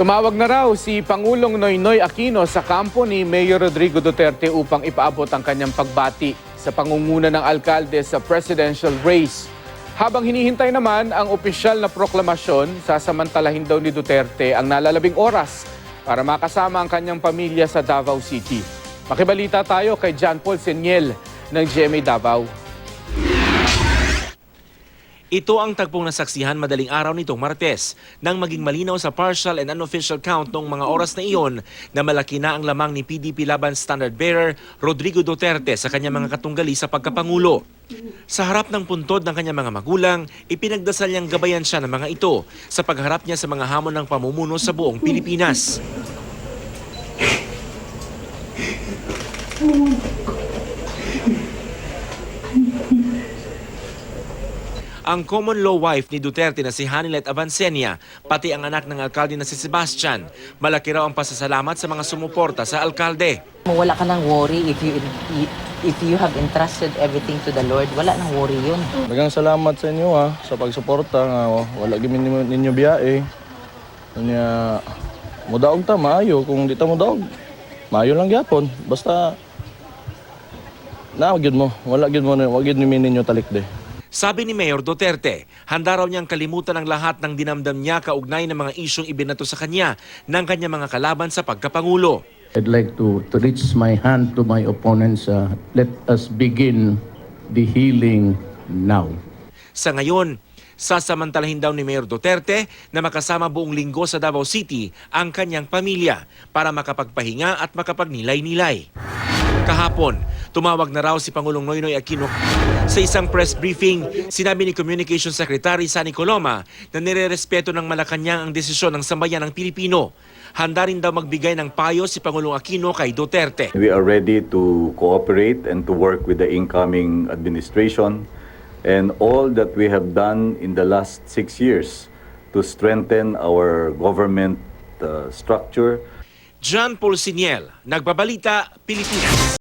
Tumawag na raw si Pangulong Noynoy Aquino sa kampo ni Mayor Rodrigo Duterte upang ipaabot ang kanyang pagbati sa pangunguna ng alkalde sa presidential race. Habang hinihintay naman ang opisyal na proklamasyon, sasamantalahin daw ni Duterte ang nalalabing oras para makasama ang kanyang pamilya sa Davao City. Makibalita tayo kay John Paul Seniel ng GMA Davao. Ito ang tagpong nasaksihan madaling araw nitong Martes nang maging malinaw sa partial and unofficial count noong mga oras na iyon na malaki na ang lamang ni PDP Laban Standard Bearer Rodrigo Duterte sa kanyang mga katunggali sa pagkapangulo. Sa harap ng puntod ng kanyang mga magulang, ipinagdasal niyang gabayan siya ng mga ito sa pagharap niya sa mga hamon ng pamumuno sa buong Pilipinas. Ang common law wife ni Duterte na si Hanilet Avancenia, pati ang anak ng alkalde na si Sebastian, malaki raw ang pasasalamat sa mga sumuporta sa alkalde. Wala ka nang worry if you have entrusted everything to the Lord. Wala nang worry yun. Daghang salamat sa inyo sa pagsuporta nga wala gyud ninyo biyae. Unya mudaog ta maayo kung di ta mudaog. Maayo lang gyapon basta na gyud mo, wala gyud ninyo talikde. Sabi ni Mayor Duterte, handa raw niyang kalimutan ang lahat ng dinamdam niya kaugnay ng mga isyong ibinato sa kanya ng kanyang mga kalaban sa pagkapangulo. I'd like to reach my hand to my opponents. Let us begin the healing now. Sa ngayon, sasamantalahin daw ni Mayor Duterte na makasama buong linggo sa Davao City ang kanyang pamilya para makapagpahinga at makapagnilay-nilay. Kahapon, tumawag na raw si Pangulong Noynoy Aquino sa isang press briefing. Sinabi ni Communications Secretary Sunny Coloma na nirerespeto ng Malacanang ang desisyon ng sambayan ng Pilipino. Handa rin daw magbigay ng payo si Pangulong Aquino kay Duterte. We are ready to cooperate and to work with the incoming administration and all that we have done in the last 6 years to strengthen our government structure. John Paul Seniel, Nagbabalita, Pilipinas.